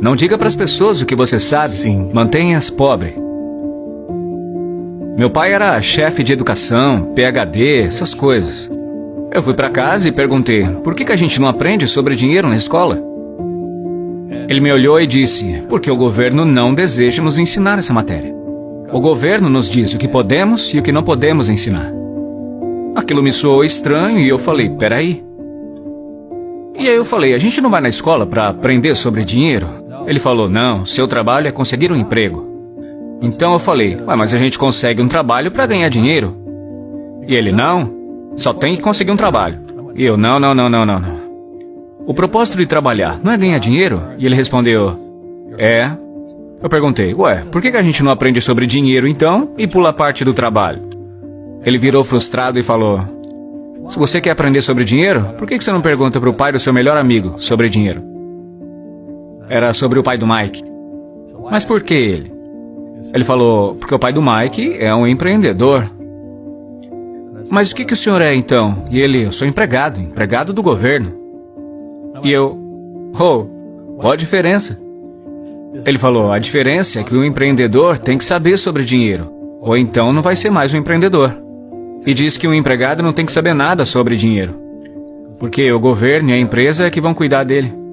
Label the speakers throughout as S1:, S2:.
S1: Não diga para as pessoas o que você sabe.
S2: Sim.
S1: Mantenha-as pobre. Meu pai era chefe de educação, PhD, essas coisas. Eu fui para casa e perguntei, por que a gente não aprende sobre dinheiro na escola? Ele me olhou e disse, porque o governo não deseja nos ensinar essa matéria. O governo nos diz o que podemos e o que não podemos ensinar. Aquilo me soou estranho e eu falei, peraí. E aí eu falei, a gente não vai na escola para aprender sobre dinheiro? Ele falou, não, seu trabalho é conseguir um emprego. Então eu falei, mas a gente consegue um trabalho para ganhar dinheiro. E ele, não, só tem que conseguir um trabalho. E eu, não. O propósito de trabalhar não é ganhar dinheiro? E ele respondeu, é. Eu perguntei, por que a gente não aprende sobre dinheiro então e pula a parte do trabalho? Ele virou frustrado e falou, se você quer aprender sobre dinheiro, por que você não pergunta para o pai do seu melhor amigo sobre dinheiro? Era sobre o pai do Mike. Mas por que ele? Ele falou, porque o pai do Mike é um empreendedor. Mas o que o senhor é então? E ele, eu sou empregado do governo. E eu, qual a diferença? Ele falou, a diferença é que o empreendedor tem que saber sobre dinheiro, ou então não vai ser mais um empreendedor. E disse que o empregado não tem que saber nada sobre dinheiro, porque o governo e a empresa é que vão cuidar dele.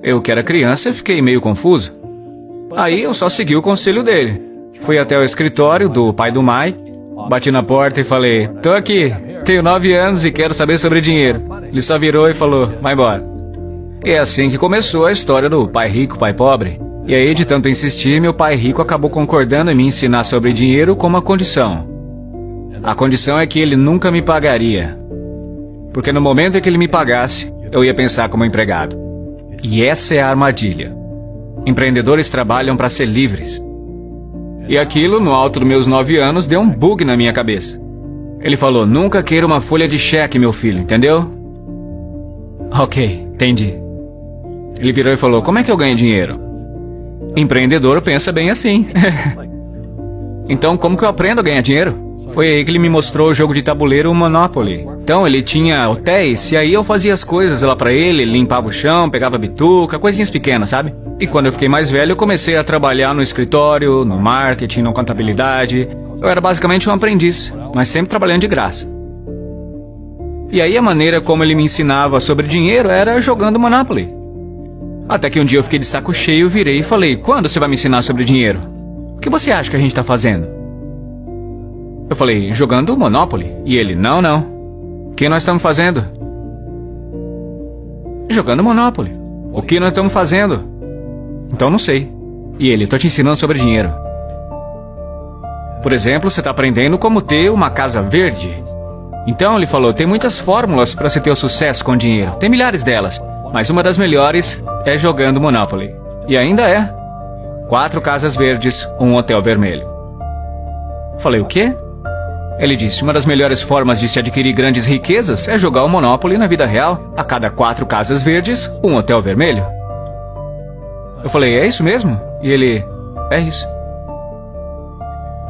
S1: Eu, que era criança, fiquei meio confuso. Aí eu só segui o conselho dele. Fui até o escritório do pai do Mike, bati na porta e falei, tô aqui, tenho 9 anos e quero saber sobre dinheiro. Ele só virou e falou, vai embora. E é assim que começou a história do pai rico, pai pobre. E aí, de tanto insistir, meu pai rico acabou concordando em me ensinar sobre dinheiro com uma condição. A condição é que ele nunca me pagaria. Porque no momento em que ele me pagasse, eu ia pensar como empregado. E essa é a armadilha. Empreendedores trabalham para ser livres. E aquilo, no alto dos meus 9 anos, deu um bug na minha cabeça. Ele falou, nunca queira uma folha de cheque, meu filho, entendeu? Ok, entendi. Ele virou e falou, como é que eu ganho dinheiro? Empreendedor pensa bem assim. Então, como que eu aprendo a ganhar dinheiro? Foi aí que ele me mostrou o jogo de tabuleiro Monopoly. Então, ele tinha hotéis, e aí eu fazia as coisas lá pra ele, limpava o chão, pegava bituca, coisinhas pequenas, sabe? E quando eu fiquei mais velho, eu comecei a trabalhar no escritório, no marketing, na contabilidade. Eu era basicamente um aprendiz, mas sempre trabalhando de graça. E aí a maneira como ele me ensinava sobre dinheiro era jogando Monopoly. Até que um dia eu fiquei de saco cheio, virei e falei, quando você vai me ensinar sobre dinheiro? O que você acha que a gente tá fazendo? Eu falei, jogando Monopoly. E ele, não. O que nós estamos fazendo? Jogando Monopoly. O que nós estamos fazendo? Então não sei. E ele, tô te ensinando sobre dinheiro. Por exemplo, você está aprendendo como ter uma casa verde. Então ele falou, tem muitas fórmulas para se ter o sucesso com dinheiro. Tem milhares delas. Mas uma das melhores é jogando Monopoly. E ainda é. 4 casas verdes, um hotel vermelho. Falei, o quê? Ele disse, uma das melhores formas de se adquirir grandes riquezas é jogar o Monopoly na vida real. A cada 4 casas verdes, um hotel vermelho. Eu falei, é isso mesmo? E ele, é isso.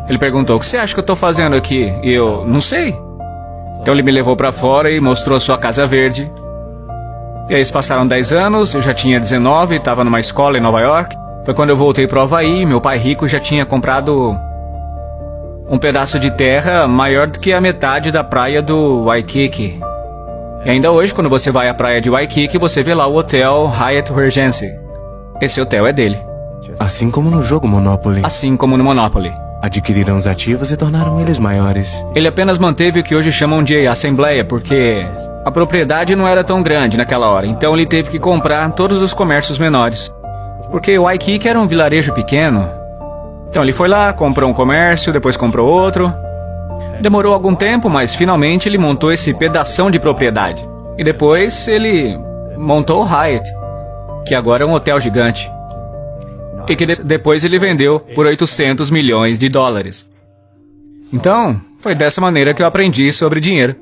S1: Ele perguntou, o que você acha que eu tô fazendo aqui? E eu, não sei. Então ele me levou pra fora e mostrou sua casa verde. E aí se passaram 10 anos, eu já tinha 19, estava numa escola em Nova York. Foi quando eu voltei pro Havaí, meu pai rico já tinha comprado um pedaço de terra maior do que a metade da praia do Waikiki. E ainda hoje, quando você vai à praia de Waikiki, você vê lá o hotel Hyatt Regency. Esse hotel é dele.
S2: Assim como no jogo Monopoly.
S1: Assim como no Monopoly.
S2: Adquiriram os ativos e tornaram eles maiores.
S1: Ele apenas manteve o que hoje chamam de assembleia, porque a propriedade não era tão grande naquela hora. Então ele teve que comprar todos os comércios menores. Porque Waikiki era um vilarejo pequeno. Então ele foi lá, comprou um comércio, depois comprou outro. Demorou algum tempo, mas finalmente ele montou esse pedação de propriedade. E depois ele montou o Hyatt, que agora é um hotel gigante. E que depois ele vendeu por 800 milhões de dólares. Então, foi dessa maneira que eu aprendi sobre dinheiro.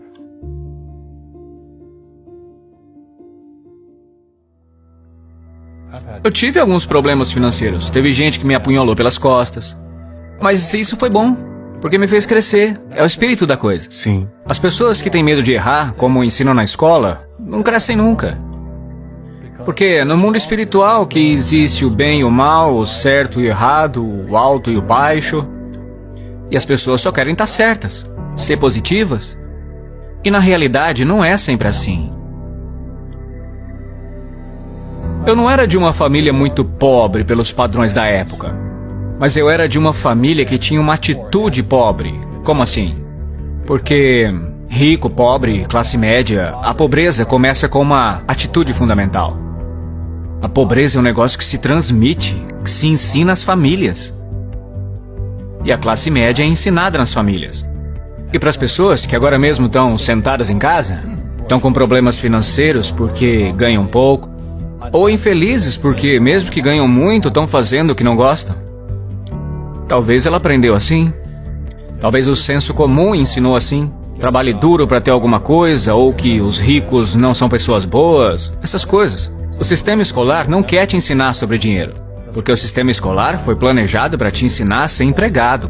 S1: Eu tive alguns problemas financeiros. Teve gente que me apunhalou pelas costas. Mas isso foi bom, porque me fez crescer. É o espírito da coisa.
S2: Sim.
S1: As pessoas que têm medo de errar, como ensinam na escola, não crescem nunca. Porque no mundo espiritual que existe o bem e o mal, o certo e o errado, o alto e o baixo. E as pessoas só querem estar certas, ser positivas. E na realidade não é sempre assim. Eu não era de uma família muito pobre pelos padrões da época. Mas eu era de uma família que tinha uma atitude pobre. Como assim? Porque rico, pobre, classe média, a pobreza começa com uma atitude fundamental. A pobreza é um negócio que se transmite, que se ensina às famílias. E a classe média é ensinada nas famílias. E para as pessoas que agora mesmo estão sentadas em casa, estão com problemas financeiros porque ganham pouco, ou infelizes porque mesmo que ganham muito, estão fazendo o que não gostam. Talvez ela aprendeu assim. Talvez o senso comum ensinou assim. Trabalhe duro para ter alguma coisa, ou que os ricos não são pessoas boas, essas coisas. O sistema escolar não quer te ensinar sobre dinheiro, porque o sistema escolar foi planejado para te ensinar a ser empregado.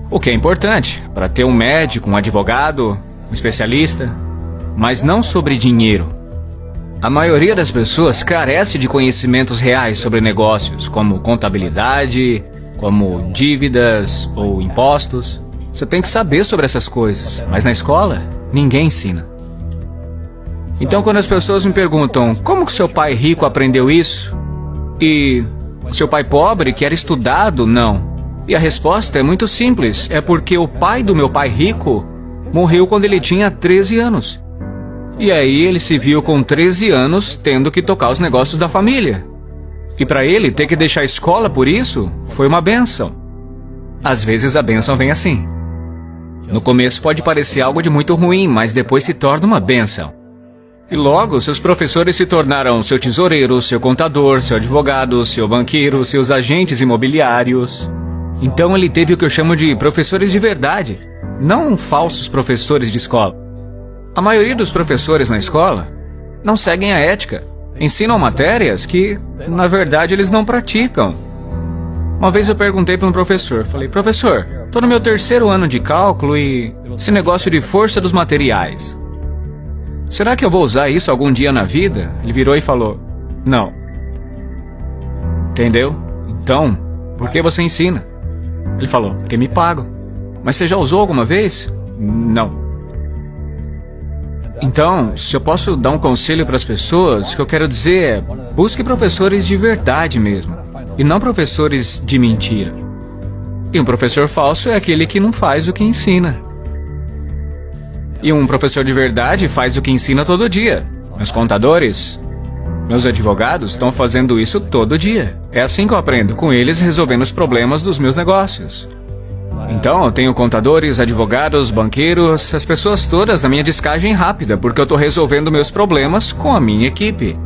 S1: O que é importante, para ter um médico, um advogado, um especialista, mas não sobre dinheiro. A maioria das pessoas carece de conhecimentos reais sobre negócios, como contabilidade, como dívidas ou impostos. Você tem que saber sobre essas coisas, mas na escola, ninguém ensina. Então quando as pessoas me perguntam, como que seu pai rico aprendeu isso? E seu pai pobre, que era estudado, não. E a resposta é muito simples, é porque o pai do meu pai rico morreu quando ele tinha 13 anos. E aí ele se viu com 13 anos tendo que tocar os negócios da família. E para ele ter que deixar a escola por isso, foi uma bênção. Às vezes a bênção vem assim. No começo pode parecer algo de muito ruim, mas depois se torna uma bênção. E logo, seus professores se tornaram seu tesoureiro, seu contador, seu advogado, seu banqueiro, seus agentes imobiliários. Então ele teve o que eu chamo de professores de verdade, não falsos professores de escola. A maioria dos professores na escola não seguem a ética. Ensinam matérias que, na verdade, eles não praticam. Uma vez eu perguntei para um professor, falei, professor, estou no meu 3º ano de cálculo e esse negócio de força dos materiais. Será que eu vou usar isso algum dia na vida? Ele virou e falou, não. Entendeu? Então, por que você ensina? Ele falou, porque me pagam. Mas você já usou alguma vez? Não. Então, se eu posso dar um conselho para as pessoas, o que eu quero dizer é, busque professores de verdade mesmo, e não professores de mentira. E um professor falso é aquele que não faz o que ensina. E um professor de verdade faz o que ensina todo dia. Meus contadores, meus advogados estão fazendo isso todo dia. É assim que eu aprendo, com eles resolvendo os problemas dos meus negócios. Então, eu tenho contadores, advogados, banqueiros, as pessoas todas na minha descagem rápida, porque eu estou resolvendo meus problemas com a minha equipe.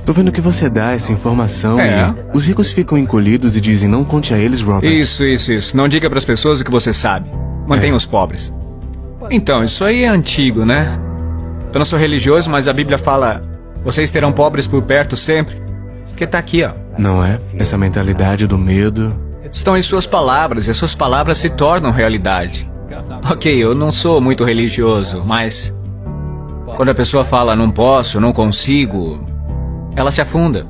S2: Tô vendo que você dá essa informação e os ricos ficam encolhidos e dizem não conte a eles, Robert.
S1: Isso. Não diga para as pessoas o que você sabe. Mantenha os pobres. Então, isso aí é antigo, né? Eu não sou religioso, mas a Bíblia fala, vocês terão pobres por perto sempre. Porque tá aqui, ó.
S2: Não é? Essa mentalidade do medo.
S1: Estão em suas palavras, e as suas palavras se tornam realidade. Ok, eu não sou muito religioso, mas quando a pessoa fala não posso, não consigo, ela se afunda.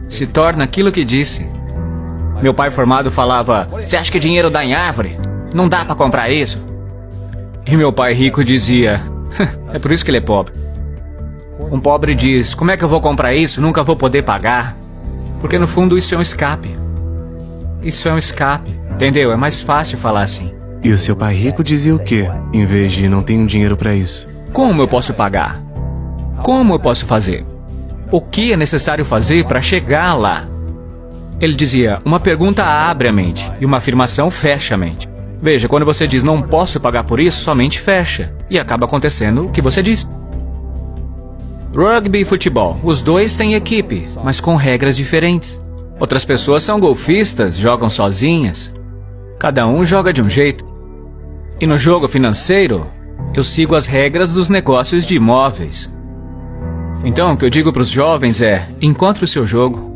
S1: Se torna aquilo que disse. Meu pai formado falava, você acha que dinheiro dá em árvore? Não dá pra comprar isso. E meu pai rico dizia, é por isso que ele é pobre. Um pobre diz, como é que eu vou comprar isso? Nunca vou poder pagar. Porque no fundo isso é um escape. Isso é um escape, entendeu? É mais fácil falar assim.
S2: E o seu pai rico dizia o quê? Em vez de não tenho dinheiro pra isso.
S1: Como eu posso pagar? Como eu posso fazer? O que é necessário fazer para chegar lá? Ele dizia, uma pergunta abre a mente e uma afirmação fecha a mente. Veja, quando você diz não posso pagar por isso, sua mente fecha. E acaba acontecendo o que você disse. Rugby e futebol. Os dois têm equipe, mas com regras diferentes. Outras pessoas são golfistas, jogam sozinhas. Cada um joga de um jeito. E no jogo financeiro, eu sigo as regras dos negócios de imóveis. Então, o que eu digo para os jovens é, encontre o seu jogo.